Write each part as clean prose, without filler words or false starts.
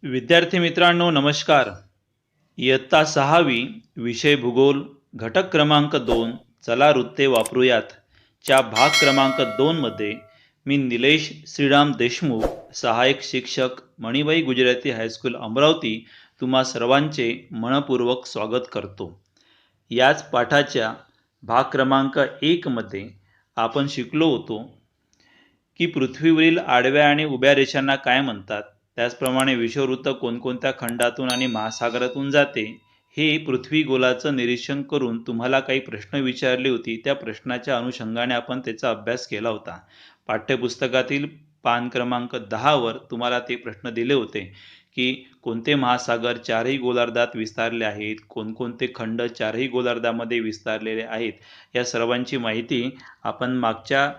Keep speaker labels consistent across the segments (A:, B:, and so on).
A: विद्यार्थी मित्रांनो नमस्कार. इयत्ता 6वी विषय भूगोल घटक क्रमांक 2 चला वृत्ते वापरूयात च्या भाग क्रमांक 2 मध्ये मी निलेश श्रीराम देशमुख, सहाय्यक शिक्षक मणिबाई गुजराती हायस्कूल अमरावती तुम्हा सर्वांचे मनपूर्वक स्वागत करतो. याच पाठाच्या भाग क्रमांक 1 मध्ये आपण शिकलो होतो की पृथ्वीवरील आडव्या आणि उभ्या रेषांना काय म्हणतात, त्याचप्रमाणे विषुववृत्त कोणकोणत्या खंडातून आणि महासागरातून जाते, हे पृथ्वी गोलाचं निरीक्षण करून तुम्हाला काही प्रश्न विचारले होते. त्या प्रश्नाच्या अनुषंगाने आपण त्याचा अभ्यास केला होता. पाठ्यपुस्तकातील पान क्रमांक 10 वर तुम्हाला ते प्रश्न दिले होते की कोणते महासागर चारही गोलार्धात विस्तारले आहेत, कोणकोणते खंड चारही गोलार्धामध्ये विस्तारलेले आहेत, या सर्वांची माहिती आपण मागच्या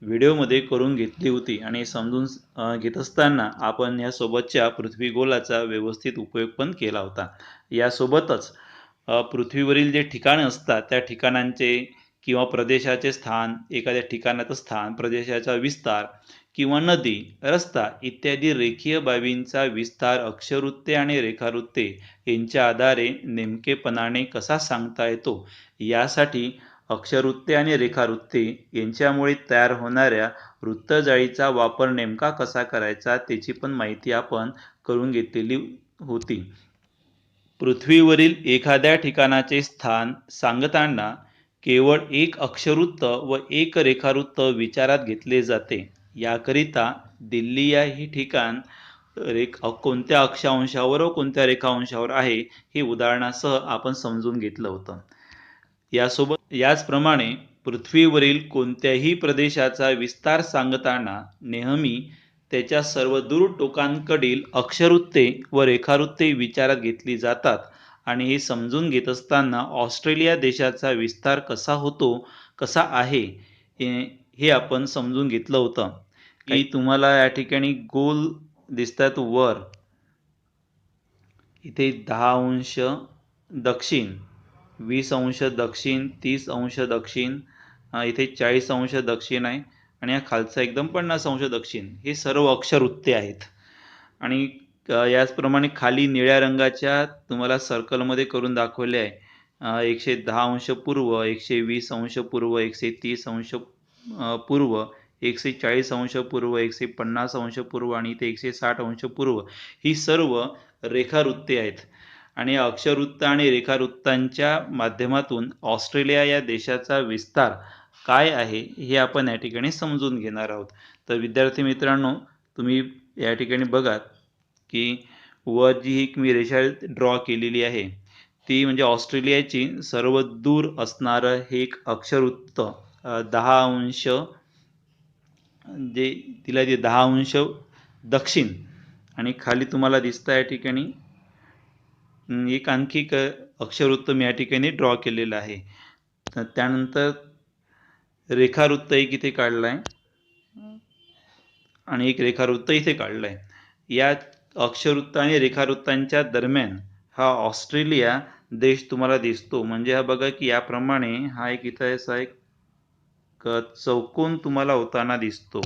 A: व्हिडिओमध्ये करून घेतली होती आणि समजून घेत असताना आपण यासोबतच्या पृथ्वी गोलाचा व्यवस्थित उपयोग पण केला होता. यासोबतच पृथ्वीवरील जे ठिकाणे असतात त्या ठिकाणांचे किंवा प्रदेशाचे स्थान, एखाद्या ठिकाणाचं स्थान, प्रदेशाचा विस्तार किंवा नदी, रस्ता इत्यादी रेखीय बाबींचा विस्तार अक्षवृत्ते आणि रेखावृत्ते यांच्या आधारे नेमकेपणाने कसा सांगता येतो, यासाठी अक्षवृत्ते आणि रेखावृत्ते यांच्यामुळे तयार होणाऱ्या वृत्तजाळीचा वापर नेमका कसा करायचा त्याची पण माहिती आपण करून घेतलेली होती. पृथ्वीवरील एखाद्या ठिकाणाचे स्थान सांगताना केवळ एक अक्षवृत्त व एक रेखावृत्त विचारात घेतले जाते. याकरिता दिल्ली या ही ठिकाण कोणत्या अक्षांशावर व कोणत्या रेखांशावर आहे हे उदाहरणासह आपण समजून घेतलं होतं. याचप्रमाणे पृथ्वीवरील कोणत्याही प्रदेशाचा विस्तार सांगताना नेहमी त्याच्या सर्व दूर टोकांकडील अक्षवृत्ते व रेखावृत्ते विचारात घेतली जातात आणि हे समजून घेत असताना ऑस्ट्रेलिया देशाचा विस्तार कसा आहे हे आपण समजून घेतलं होतं. की तुम्हाला या ठिकाणी गोल दिसतात वर, इथे 10 अंश दक्षिण, 20 अंश दक्षिण, 30 अंश दक्षिण, इथे 40 अंश दक्षिण आहे आणि हा खालचा एकदम 50 अंश दक्षिण, हे सर्व अक्षवृत्ते आहेत. आणि याचप्रमाणे खाली निळ्या रंगाच्या तुम्हाला सर्कलमध्ये करून दाखवले आहे. 110 अंश पूर्व, 120 अंश पूर्व, 130 अंश पूर्व, 140 अंश पूर्व, 150 अंश पूर्व आणि इथे 160 अंश पूर्व, ही सर्व रेखावृत्ते आहेत. आणि अक्षवृत्त आणि रेखावृत्तांच्या माध्यमातून ऑस्ट्रेलिया या देशाचा विस्तार काय आहे हे आपण या ठिकाणी समजून घेणार आहोत. तर विद्यार्थी मित्रांनो, तुम्ही या ठिकाणी बघा की वर जी एक मी रेषा ड्रॉ केलेली आहे ती म्हणजे ऑस्ट्रेलियाची सर्व दूर असणारं हे एक अक्षवृत्त 10 अंश, जे तिला जे 10 अंश दक्षिण, आणि खाली तुम्हाला दिसतं या ठिकाणी एक आणखी अक्षवृत्त मी या ठिकाणी ड्रॉ केलेलं आहे. त्यानंतर रेखावृत्त एक इथे काढलं आहे आणि एक रेखावृत्त इथे काढलं आहे. या अक्षवृत्त आणि रेखावृत्तांच्या दरम्यान हा ऑस्ट्रेलिया देश तुम्हाला दिसतो. म्हणजे हा बघा की याप्रमाणे हा एक इथं असा एक चौकोन तुम्हाला होताना दिसतो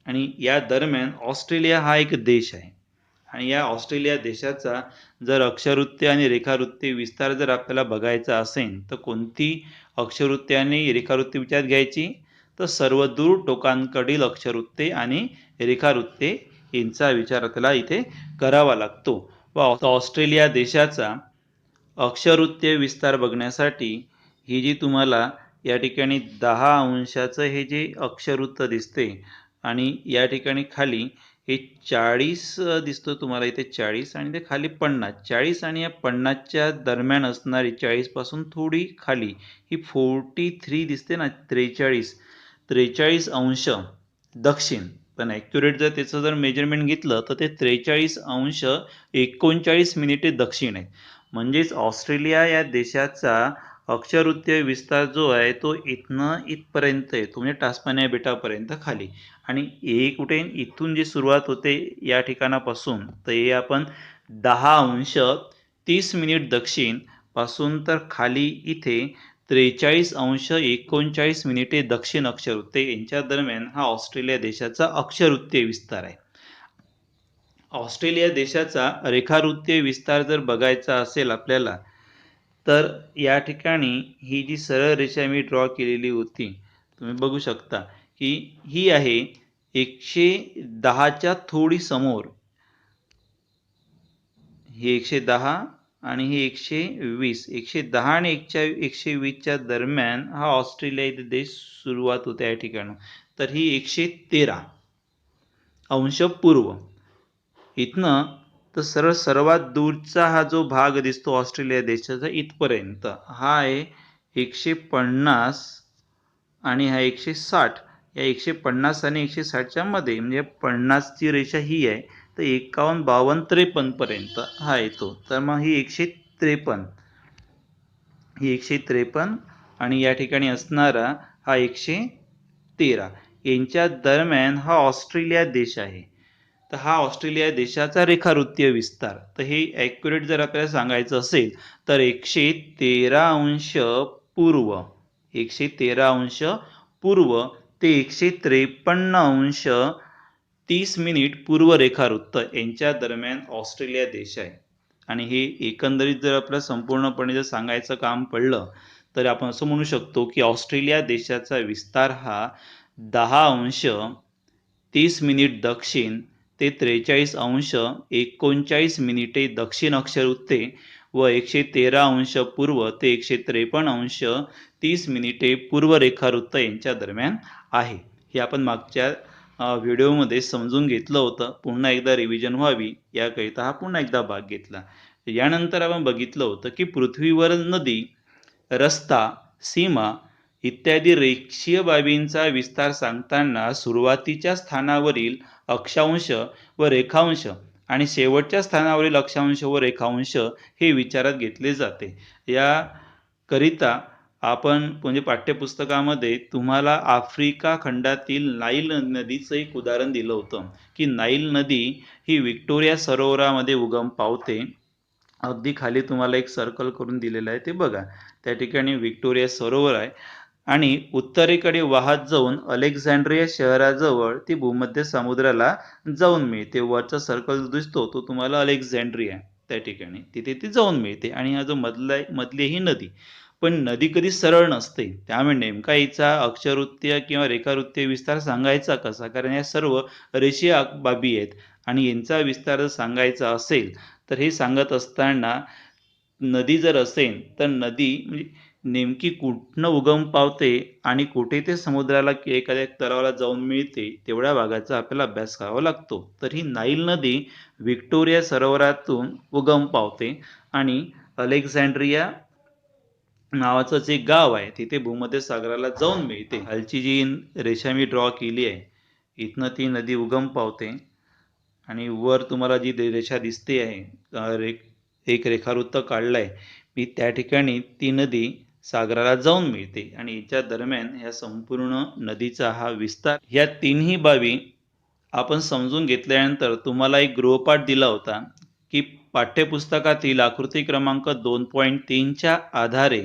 A: आणि या दरम्यान ऑस्ट्रेलिया हा एक देश आहे. आणि या ऑस्ट्रेलिया देशाचा जर अक्षवृत्ते आणि रेखावृत्ते विस्तार जर आपल्याला बघायचा असेल तर कोणती अक्षवृत्ते आणि रेखावृत्ते विचारात घ्यायची, तर सर्व दूर टोकांकडील अक्षवृत्ते आणि रेखावृत्ते यांचा विचार आपल्याला इथे करावा लागतो. व ऑस्ट्रेलिया देशाचा अक्षवृत्तीय विस्तार बघण्यासाठी ही जी तुम्हाला या ठिकाणी 10 अंशाचं हे जे अक्षवृत्त दिसते आणि या ठिकाणी खाली हे 40 दिसतो तुम्हाला, इथे 40 आणि ते खाली 50. 40 आणि या 50च्या दरम्यान असणारी 40 पासून थोडी खाली ही 43 दिसते ना, 43 अंश दक्षिण. पण ॲक्युरेट जर त्याचं जर मेजरमेंट घेतलं तर ते 43 अंश 39 मिनिटे दक्षिण आहे. म्हणजेच ऑस्ट्रेलिया या देशाचा अक्षवृत्तीय विस्तार जो आहे तो इथपर्यंत येतो, म्हणजे टास्मानिया बेटापर्यंत खाली. आणि कुठे इथून जी सुरुवात होते या ठिकाणापासून, तर हे आपण 10 अंश 30 मिनिट दक्षिण पासून तर खाली इथे 43 अंश 39 मिनिटे दक्षिण अक्षवृत्ते यांच्या दरम्यान हा ऑस्ट्रेलिया देशाचा अक्षवृत्तीय विस्तार आहे. ऑस्ट्रेलिया देशाचा रेखावृत्तीय विस्तार जर बघायचा असेल आपल्याला, तर या ठिकाणी ही जी सरळ रेषा मी ड्रॉ केलेली होती, तुम्ही बघू शकता की ही आहे 110च्या थोडी समोर, ही 110 आणि ही 120. 110 आणि 120च्या दरम्यान हा ऑस्ट्रेलिया देश सुरुवात होते या ठिकाणी. तर ही 113 अंश पूर्व. इथनं तर सर्वात दूरचा हा जो भाग दिसतो ऑस्ट्रेलिया देशाचा इथपर्यंत हा आहे 150 आणि हा 160. या 150 आणि 160च्या मध्ये म्हणजे 50ची रेषा ही आहे, तर 51, 52, 53 पर्यंत हा येतो. तर मग ही 153, ही 153 आणि या ठिकाणी असणारा हा 113 यांच्या दरम्यान हा ऑस्ट्रेलिया देश आहे. तर हा ऑस्ट्रेलिया देशाचा रेखावृत्तीय विस्तार. तर हे ॲक्युरेट जर आपल्याला सांगायचं असेल तर 113 अंश पूर्व, 113 अंश पूर्व ते 153 अंश 30 मिनिट पूर्व रेखावृत्त यांच्या दरम्यान ऑस्ट्रेलिया देश आहे. आणि हे एकंदरीत जर आपल्याला संपूर्णपणे जर सांगायचं काम पडलं तर आपण असं म्हणू शकतो की ऑस्ट्रेलिया देशाचा विस्तार हा 10 अंश 30 मिनिट दक्षिण ते 43 अंश 39 मिनिटे दक्षिण अक्षरवृत्ते व 113 अंश पूर्व ते 153 अंश 30 मिनिटे पूर्व रेखावृत्त यांच्या दरम्यान आहे. हे आपण मागच्या व्हिडिओमध्ये समजून घेतलं होतं. पुन्हा एकदा रिव्हिजन व्हावी याकरिता हा पुन्हा एकदा भाग घेतला. यानंतर आपण बघितलं होतं की पृथ्वीवर नदी, रस्ता, सीमा इत्यादी रेषीय बाबींचा विस्तार सांगताना सुरुवातीच्या स्थानावरील अक्षांश व रेखांश आणि शेवटच्या स्थानावरील अक्षांश व रेखांश हे विचारात घेतले जाते. या करिता आपण म्हणजे पाठ्यपुस्तकामध्ये तुम्हाला आफ्रिका खंडातील नाईल नदीचं एक उदाहरण दिलं होतं की नाईल नदी ही व्हिक्टोरिया सरोवरामध्ये उगम पावते. अगदी खाली तुम्हाला एक सर्कल करून दिलेलं आहे, ते बघा. त्या ठिकाणी व्हिक्टोरिया सरोवर आहे आणि उत्तरेकडे वाहत जाऊन अलेक्झांड्रिया शहराजवळ ती भूमध्य समुद्राला जाऊन मिळते. वरचा सर्कल जो दिसतो तो तुम्हाला अलेक्झांड्रिया त्या ठिकाणी तिथे ती जाऊन मिळते. आणि हा जो मधली ही नदी, पण नदी कधी सरळ नसते. त्यामुळे नेमका हिचा अक्षरवृत्तीय किंवा रेखावृत्तीय विस्तार सांगायचा कसा, कारण या सर्व रेषीय बाबी आहेत आणि यांचा विस्तार जर सांगायचा असेल तर हे सांगत असताना नदी जर असेल तर नदी म्हणजे नेमकी कुठनं उगम पावते आणि कुठे ते समुद्राला एखाद्या तलावाला जाऊन मिळते तेवढ्या भागाचा आपल्याला अभ्यास करावा लागतो. तर ही नाईल नदी व्हिक्टोरिया सरोवरातून उगम पावते आणि अलेक्झांड्रिया नावाचं जे गाव आहे तिथे भूमध्य सागराला जाऊन मिळते. खालची जी रेषा मी ड्रॉ केली आहे इथनं ती नदी उगम पावते आणि वर तुम्हाला जी रेषा दिसते आहे, एक रेखावृत्त काढलाय मी, त्या ठिकाणी ती नदी सागराला जाऊन मिळते आणि याच्या दरम्यान ह्या संपूर्ण नदीचा हा विस्तार. ह्या तिन्ही बाबी आपण समजून घेतल्यानंतर तुम्हाला एक गृहपाठ दिला होता की पाठ्यपुस्तकातील आकृती क्रमांक 2.3च्या आधारे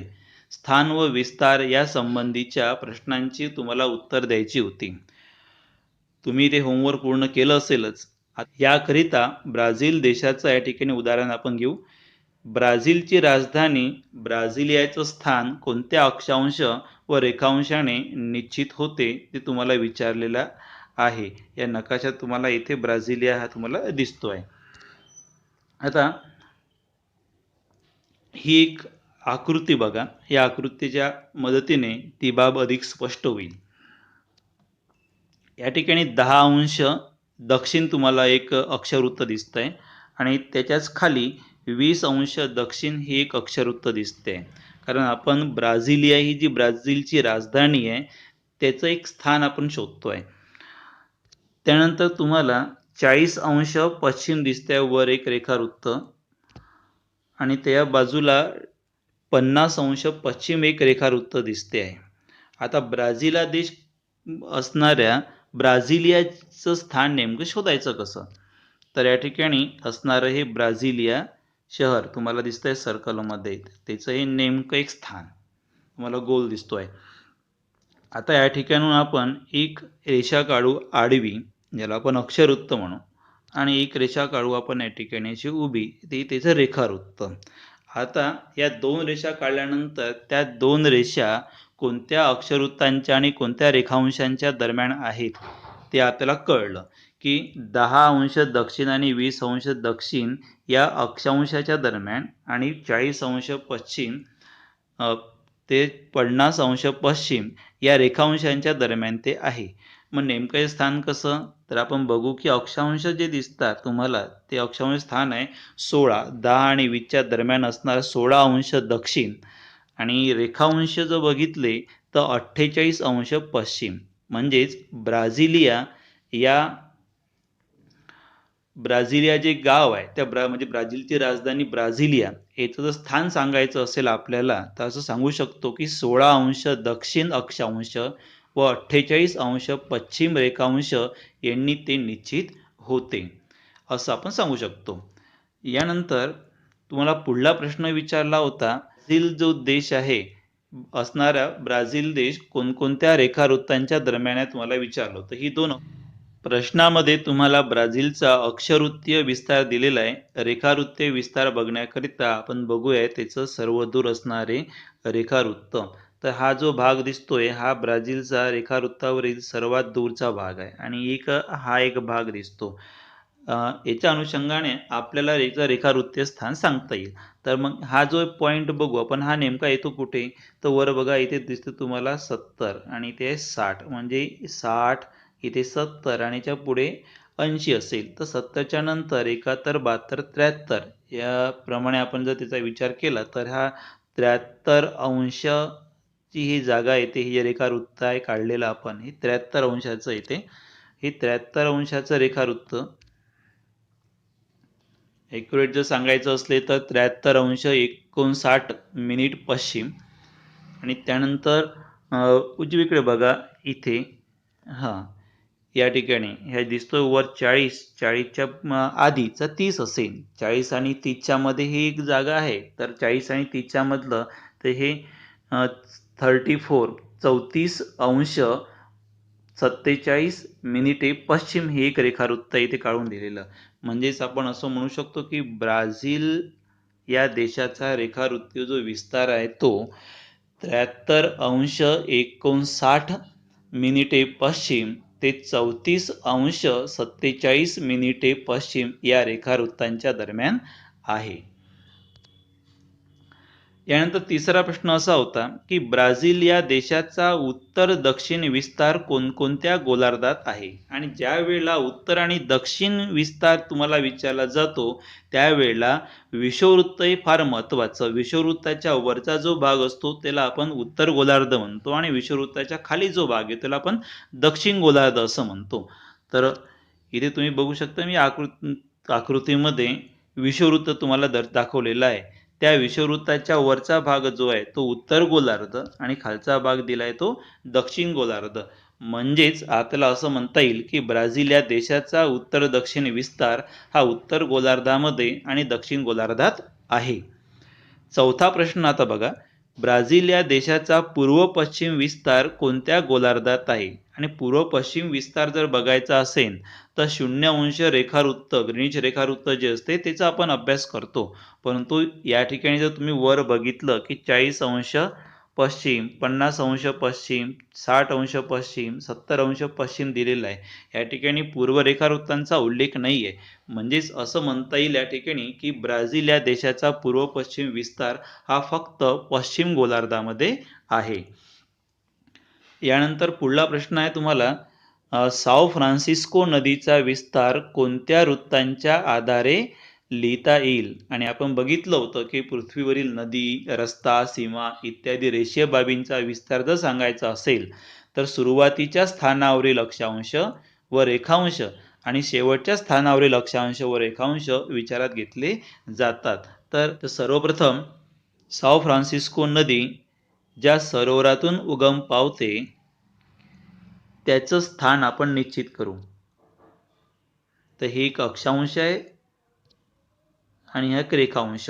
A: स्थान व विस्तार या संबंधीच्या प्रश्नांची तुम्हाला उत्तर द्यायची होती. तुम्ही ते होमवर्क पूर्ण केलं असेलच. याकरिता ब्राझील देशाचं या ठिकाणी उदाहरण आपण घेऊ. ब्राझीलची राजधानी ब्राझिलियाचं स्थान कोणत्या अक्षांश व रेखांशाने निश्चित होते ते तुम्हाला विचारलेलं आहे. या नकाशात तुम्हाला इथे ब्राझिलिया हा तुम्हाला दिसतोय. आता ही एक आकृती बघा. या आकृतीच्या मदतीने ती बाब अधिक स्पष्ट होईल. या ठिकाणी 10 अंश दक्षिण तुम्हाला एक अक्षरवृत्त दिसतंय आणि त्याच्याच खाली 20 अंश दक्षिण ही एक अक्षरवृत्त दिसते. कारण आपण ब्राझिलिया ही जी ब्राझीलची राजधानी आहे त्याचं एक स्थान आपण शोधतोय. त्यानंतर तुम्हाला 40 अंश पश्चिम दिसतंय वर एक रेखावृत्त आणि त्या बाजूला 50 अंश पश्चिम एक रेखावृत्त दिसते आहे. आता ब्राझील देश असणाऱ्या ब्राझिलियाचं स्थान नेमकं शोधायचं कसं, तर या ठिकाणी असणारं हे ब्राझिलिया शहर तुम्हाला दिसतंय सर्कलमध्ये, त्याचं हे नेमकं एक स्थान तुम्हाला गोल दिसतोय. आता या ठिकाणून आपण एक रेषा काढू आडवी, ज्याला आपण अक्षरवृत्त म्हणू, आणि एक रेषा काढू आपण या ठिकाणी अशी उभी, ती त्याचं रेखावृत्त. आता या दोन रेषा काढल्यानंतर त्या दोन रेषा कोणत्या अक्षवृत्तांच्या आणि कोणत्या रेखांशांच्या दरम्यान आहेत ते आपल्याला कळलं की 10 अंश दक्षिण आणि 20 अंश दक्षिण या अक्षांशाच्या दरम्यान आणि 40 अंश पश्चिम ते 50 अंश पश्चिम या रेखांशांच्या दरम्यान ते आहे. मग नेमकं हे स्थान कसं, तर आपण बघू की अक्षांश जे दिसतात तुम्हाला ते अक्षांश स्थान आहे 16, 10 आणि 20च्या दरम्यान असणारा 16 अंश दक्षिण आणि रेखांश जर बघितले तर 48 अंश पश्चिम. म्हणजेच ब्राझिलिया जे गाव आहे त्या म्हणजे ब्राझीलची राजधानी ब्राझिलिया याचं जर स्थान सांगायचं असेल आपल्याला तर असं सांगू शकतो की 16 अंश दक्षिण अक्षांश व 48 अंश पश्चिम रेखांश यांनी ते निश्चित होते असं आपण सांगू शकतो. यानंतर तुम्हाला पुढला प्रश्न विचारला होता, ब्राझील जो देश आहे असणारा ब्राझील देश कोणकोणत्या रेखावृत्तांच्या दरम्यान आहे तुम्हाला विचारलं होतं. ही दोन प्रश्नामध्ये तुम्हाला ब्राझीलचा अक्षवृत्तीय विस्तार दिलेला आहे. रेखावृत्तीय विस्तार बघण्याकरिता आपण बघूया त्याचं सर्वदूर असणारे रेखावृत्त. तर हा जो भाग दिसतोय हा ब्राझीलचा रेखावृत्तावरील सर्वात दूरचा भाग आहे आणि हा एक भाग दिसतो. याच्या अनुषंगाने आपल्याला याचं रेखावृत्तीय स्थान सांगता येईल. तर मग हा जो पॉइंट बघू आपण, हा नेमका येतो कुठे, तर वर बघा इथे दिसतं तुम्हाला 70 आणि इथे 60, म्हणजे 60 इथे 70 आणि याच्या पुढे 80 असेल तर 70च्या नंतर 71, 72, 73 याप्रमाणे आपण जर त्याचा विचार केला तर हा 73 अंशची ही जागा येते. ही जे रेखावृत्त आहे काढलेलं आपण हे 73 अंशाचं येते. हे 73 अंशाचं रेखावृत्त ॲक्युरेट जर सांगायचं असले तर 73 अंश 59 मिनिट पश्चिम आणि त्यानंतर उजवीकडे बघा इथे या ठिकाणी ह्या दिसतोय वर 40च्या आधीचा 30 असेल. 40 आणि 30च्या मध्ये ही एक जागा आहे तर 40 आणि 30च्या मधलं तर हे 34 अंश 47 मिनिटे पश्चिम हे एक रेखावृत्त इथे काढून दिलेलं. म्हणजेच आपण असं म्हणू शकतो की ब्राझील या देशाचा रेखावृत्तीय जो विस्तार आहे तो 73 अंश 59 मिनिटे पश्चिम ते 34 अंश 47 मिनिटे पश्चिम या रेखावृत्तांच्या दरम्यान आहे. यानंतर तिसरा प्रश्न असा होता की ब्राझील या देशाचा उत्तर दक्षिण विस्तार कोणकोणत्या गोलार्धात आहे. आणि ज्या वेळेला उत्तर आणि दक्षिण विस्तार तुम्हाला विचारला जातो त्यावेळेला विषुववृत्त हे फार महत्वाचं. विषुववृत्ताच्या वरचा जो भाग असतो त्याला आपण उत्तर गोलार्ध म्हणतो आणि विषुववृत्ताच्या खाली जो भाग आहे त्याला आपण दक्षिण गोलार्ध असं म्हणतो. तर इथे तुम्ही बघू शकता मी आकृतीमध्ये विषुववृत्त तुम्हाला दाखवलेला आहे. त्या विषुववृत्ताच्या वरचा भाग जो आहे तो उत्तर गोलार्ध आणि खालचा भाग दिलाय तो दक्षिण गोलार्ध. म्हणजेच आपल्याला असं म्हणता येईल की ब्राझील या देशाचा उत्तर दक्षिण विस्तार हा उत्तर गोलार्धामध्ये आणि दक्षिण गोलार्धात आहे. चौथा प्रश्न आता बघा, ब्राझील या देशाचा पूर्व पश्चिम विस्तार कोणत्या गोलार्धात आहे. आणि पूर्व पश्चिम विस्तार जर बघायचा असेल तर 0 अंश रेखावृत्त ग्रीनिच रेखावृत्त जे असते त्याचा आपण अभ्यास करतो. परंतु या ठिकाणी जर तुम्ही वर बघितलं की 40 अंश पश्चिम, 50 अंश पश्चिम, 60 अंश पश्चिम, 70 अंश पश्चिम दिलेला आहे. या ठिकाणी पूर्व रेखावृत्तांचा उल्लेख नाही आहे. म्हणजेच असं म्हणता येईल या ठिकाणी की ब्राझील या देशाचा पूर्व पश्चिम विस्तार हा फक्त पश्चिम गोलार्धामध्ये आहे. यानंतर पुढला प्रश्न आहे तुम्हाला, साओ फ्रान्सिस्को नदीचा विस्तार कोणत्या वृत्तांच्या आधारे लिहिता येईल. आणि आपण बघितलं होतं की पृथ्वीवरील नदी, रस्ता, सीमा इत्यादी रेषीय बाबींचा विस्तार जर सांगायचा असेल तर सुरुवातीच्या स्थानावरील अक्षांश व रेखांश आणि शेवटच्या स्थानावरील अक्षांश व रेखांश विचारात घेतले जातात. तर सर्वप्रथम साओ फ्रान्सिस्को नदी ज्या सरोवरातून उगम पावते त्याचं स्थान आपण निश्चित करू. तर हे एक अक्षांश आहे आणि हा एक रेखांश.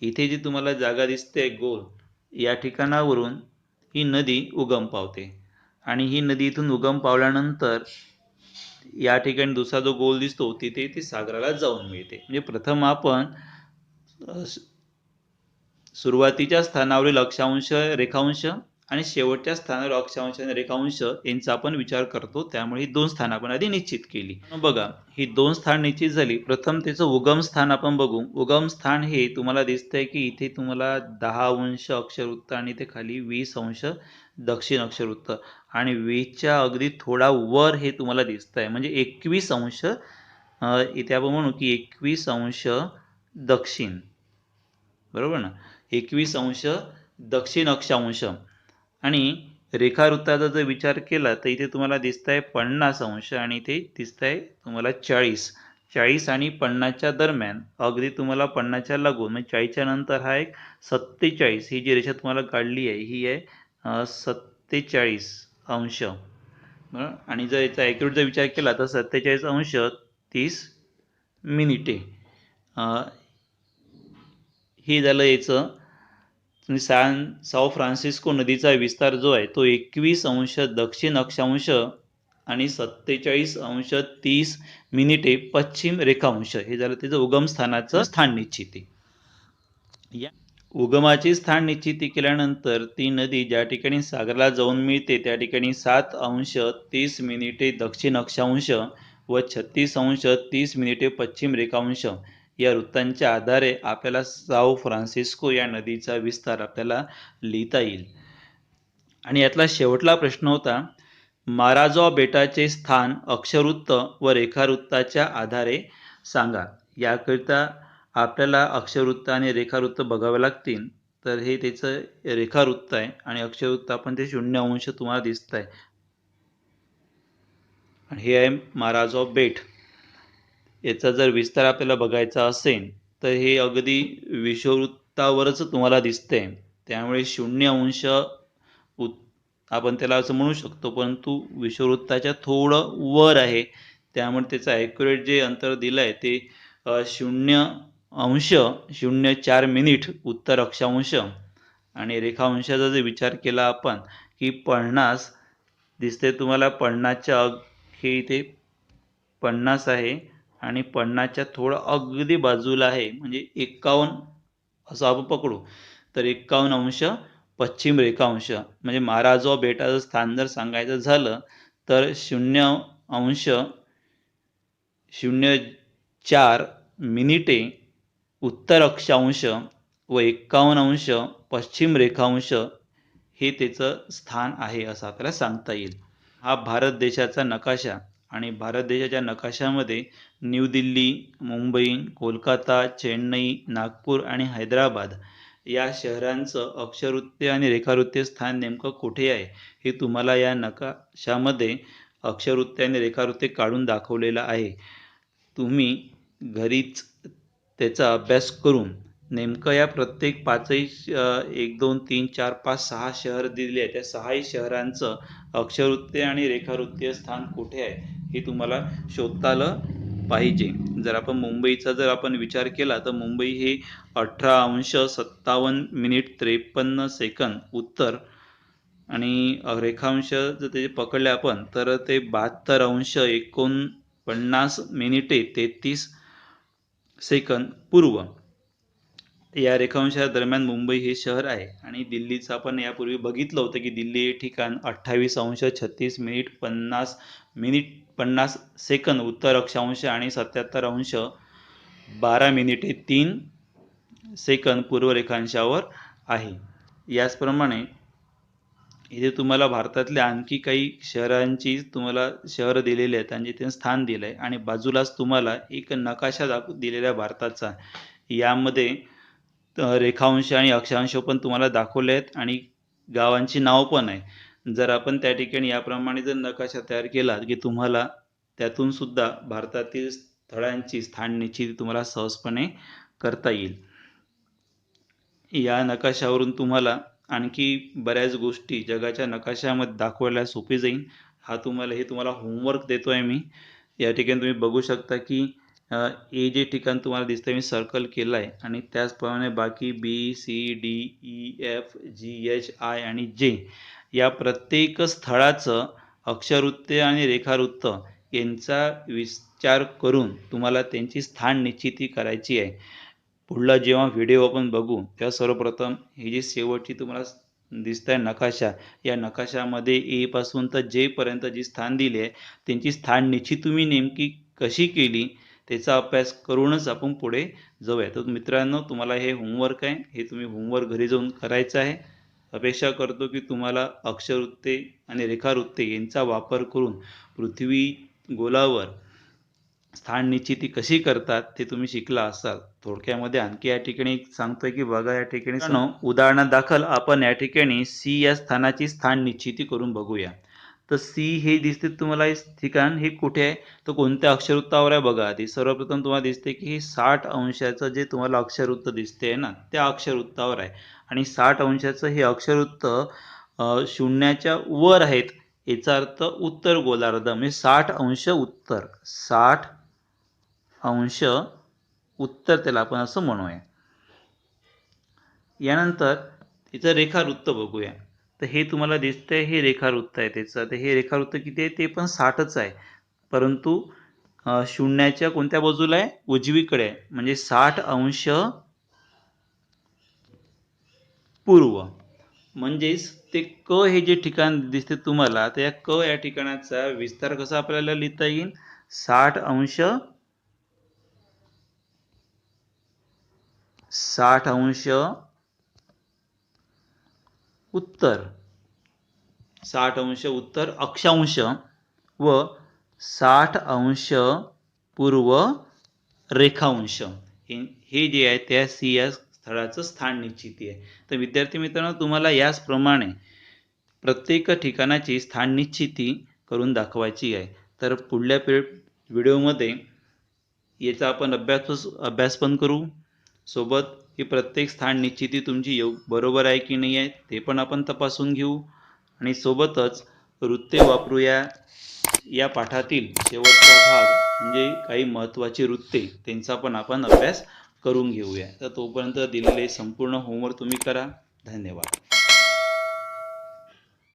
A: इथे जी तुम्हाला जागा दिसते गोल या ठिकाणावरून ही नदी उगम पावते आणि ही नदी इथून उगम पावल्यानंतर या ठिकाणी दुसरा जो गोल दिसतो तिथे ती सागराला जाऊन मिळते. म्हणजे प्रथम आपण सुरुवातीच्या स्थानावरील अक्षांश रेखांश आणि शेवटच्या स्थानावर अक्षांश आणि रेखांश यांचा आपण विचार करतो. त्यामुळे ही 2 स्थान आपण आधी निश्चित केली. बघा, ही 2 स्थान निश्चित झाली. प्रथम त्याचं उगम स्थान आपण बघू. उगम स्थान हे तुम्हाला दिसतंय की इथे तुम्हाला 10 अंश अक्षरवृत्त आणि ते खाली 20 अंश दक्षिण अक्षरवृत्त आणि 20च्या अगदी थोडा वर हे तुम्हाला दिसतंय, म्हणजे 21 अंश. इथे आपण म्हणू की 21 अंश दक्षिण, बरोबर ना. 21 अंश दक्षिण अक्षांश. आणि रेखावृत्ताचा जर विचार केला तर इथे तुम्हाला दिसतंय 50 अंश आणि इथे दिसतंय तुम्हाला 40 आणि 50च्या दरम्यान, अगदी तुम्हाला 50च्या लागून म्हणजे 40च्या नंतर हा एक 47, ही जी रेषा तुम्हाला काढली आहे ही आहे 47 अंश. आणि जर याचा ॲक्युरेटचा विचार केला तर 47 अंश 30 मिनिटे. हे झालं याचं. सॅन फ्रान्सिस्को नदीचा विस्तार जो आहे तो 21 अंश दक्षिण अक्षांश आणि 47 अंश 30 मिनिटे पश्चिम रेखांश. हे झालं त्याचं उगम स्थानाचं स्थान निश्चिती. या उगमाचे स्थान निश्चिती केल्यानंतर ती नदी ज्या ठिकाणी सागराला जाऊन मिळते त्या ठिकाणी 7 अंश 30 मिनिटे दक्षिण अक्षांश व 36 अंश 30 मिनिटे पश्चिम रेखांश या वृत्तांच्या आधारे आपल्याला साओ फ्रान्सिस्को या नदीचा विस्तार आपल्याला लिहिता येईल. आणि यातला शेवटला प्रश्न होता, माराजॉ बेटाचे स्थान अक्षवृत्त व रेखावृत्ताच्या आधारे सांगा. याकरिता आपल्याला अक्षवृत्त आणि रेखावृत्त बघावे लागतील. तर हे त्याचं रेखावृत्त आहे आणि अक्षवृत्त आपण ते 0 अंश तुम्हाला दिसत आहे. आणि हे आहे माराजॉ बेट. याचा जर विस्तार आपल्याला बघायचा असेल तर हे अगदी विषुववृत्तावरच तुम्हाला दिसते. त्यामुळे 0 अंश आपण त्याला असं म्हणू शकतो, परंतु विषुववृत्ताच्या थोडं वर आहे. त्यामुळे त्याचं ॲक्युरेट जे अंतर दिलं आहे ते 0 अंश 04 मिनिट उत्तर अक्षांश. आणि रेखांशाचा जर विचार केला आपण की 50 दिसते तुम्हाला, 50च्या हे इथे 50 आहे आणि 50च्या थोडं अगदी बाजूला आहे, म्हणजे 51 असं आपण पकडू तर 51 अंश पश्चिम रेखांश. म्हणजे माराजॉ बेटाचं स्थान जर सांगायचं झालं तर 0 अंश 04 मिनिटे उत्तर अक्षांश व 51 अंश पश्चिम रेखांश हे त्याचं स्थान आहे असं आपल्याला सांगता येईल. हा भारत देशाचा नकाशा. आणि भारत देशाच्या नकाशामध्ये न्यू दिल्ली, मुंबई, कोलकाता, चेन्नई, नागपूर आणि हैदराबाद या शहरांचं अक्षरवृत्तीय आणि रेखावृत्तीय स्थान नेमकं कुठे आहे हे तुम्हाला या नकाशामध्ये अक्षरवृत्तीय आणि रेखावृत्तीय काढून दाखवलेलं आहे. तुम्ही घरीच त्याचा अभ्यास करून नेमकं या प्रत्येक 5ही 1, 2, 3, 4, 5, 6 शहर दिले आहे, त्या 6ही शहरांचं अक्षरवृत्तीय आणि रेखावृत्तीय स्थान कुठे आहे हे तुम्हाला शोधता आलं पाहिजे. जर आपण मुंबईचा जर आपण विचार केला तर मुंबई हे 18 अंश 57 मिनिट 53 सेकंद उत्तर आणि रेखांश जर ते पकडले आपण तर ते 72 अंश 49 मिनिटे 33 सेकंद पूर्व या रेखांशा दरम्यान मुंबई हे शहर आहे. आणि दिल्लीचं आपण यापूर्वी बघितलं होतं की दिल्ली हे ठिकाण 28 अंश 36 मिनिट 50 सेकंद उत्तर अक्षांश आणि 77 अंश 12 मिनिटे 3 सेकंद पूर्व रेखांशावर आहे. याचप्रमाणे इथे तुम्हाला भारतातल्या आणखी काही शहरांची तुम्हाला शहर दिलेले आहेत आणि ते स्थान दिलं आहे आणि बाजूलाच तुम्हाला एक नकाशा दिलेला आहे भारताचा. यामध्ये रेखांश आणि अक्षांश पण तुम्हाला दाखवले आहेत आणि गावांची नाव पण आहे. जर आपण त्या ठिकाणी याप्रमाणे जर नकाशा तयार केला की तुम्हाला त्यातून सुद्धा भारतातील स्थळांची स्थान निश्चिती तुम्हाला सहजपणे करता येईल. या नकाशावरून तुम्हाला आणखी बऱ्याच गोष्टी जगाच्या नकाशामध्ये दाखवायला सोपी जाईल. हे तुम्हाला होमवर्क देतो आहे मी. या ठिकाणी तुम्ही बघू शकता की ए जे ठिकाण तुम्हाला दिसतंय मी सर्कल केलं आहे आणि त्याचप्रमाणे बाकी BCDEFGHI आणि J या प्रत्येक स्थळाचं अक्षरवृत्तीय आणि रेखावृत्त यांचा विचार करून तुम्हाला त्यांची स्थान निश्चिती करायची आहे. पुढला जेव्हा व्हिडिओ आपण बघू तेव्हा सर्वप्रथम ही जी शेवटची तुम्हाला दिसतंय नकाशा, या नकाशामध्ये ए पासून तर जे पर्यंत जी स्थान दिले आहे त्यांची स्थान निश्चित तुम्ही नेमकी कशी केली त्याचा अभ्यास करूनच आपण पुढे जाऊया. तर मित्रांनो, तुम्हाला हे होमवर्क आहे, हे तुम्ही होमवर्क घरी जाऊन करायचं आहे. अपेक्षा करतो की तुम्हाला अक्षरवृत्ते आणि रेखावृत्ते यांचा वापर करून पृथ्वी गोलावर स्थान निश्चिती कशी करतात ते तुम्ही शिकला असाल. थोडक्यामध्ये आणखी या ठिकाणी सांगतोय की बघा, या ठिकाणी उदाहरणादाखल आपण या ठिकाणी सी या स्थानाची स्थान निश्चिती करून बघूया. तर सी हे दिसते तुम्हाला हे ठिकाण, हे कुठे आहे तर कोणत्या अक्षरवृत्तावर आहे बघा. आधी सर्वप्रथम तुम्हाला दिसते की हे 60 अंशाचं जे तुम्हाला अक्षरवृत्त दिसते ना, त्या अक्षरवृत्तावर आहे. आणि 60 अंशाचं हे अक्षरवृत्त शून्याच्या वर आहेत, याचा अर्थ उत्तर गोलार्ध, म्हणजे 60 अंश उत्तर, 60 अंश उत्तर त्याला आपण असं म्हणूया. यानंतर तिचं रेखावृत्त बघूया. तर हे तुम्हाला दिसतंय, हे रेखावृत्त आहे त्याचं. तर हे रेखावृत्त किती आहे ते पण 60च आहे, परंतु शून्याच्या कोणत्या बाजूला आहे, उजवीकडे आहे, म्हणजे 60 अंश पूर्व. म्हणजेच ते क हे जे ठिकाण दिसते तुम्हाला, त्या क या ठिकाणाचा विस्तार कसा आपल्याला लिहिता येईल, 60 अंश उत्तर, 60 अंश उत्तर अक्षांश व 60 अंश पूर्व रेखांश, हे जे आहे त्या सी या स्थळाचं स्थान निश्चिती आहे. तर विद्यार्थी मित्रांनो, तुम्हाला याचप्रमाणे प्रत्येक ठिकाणाची स्थान निश्चिती करून दाखवायची आहे. तर पुढल्या व्हिडिओमध्ये याचा आपण अभ्यास पण करू. सोबत ही प्रत्येक स्थान निश्चिती तुमची बरोबर आहे की नाही आहे ते पण आपण तपासून घेऊ. आणि सोबतच वृत्ते वापरूया या पाठातील शेवटचा भाग म्हणजे काही महत्त्वाची वृत्ते, त्यांचा पण आपण अभ्यास करून घेऊया. तर तोपर्यंत दिलेले संपूर्ण होमवर्क तुम्ही करा. धन्यवाद.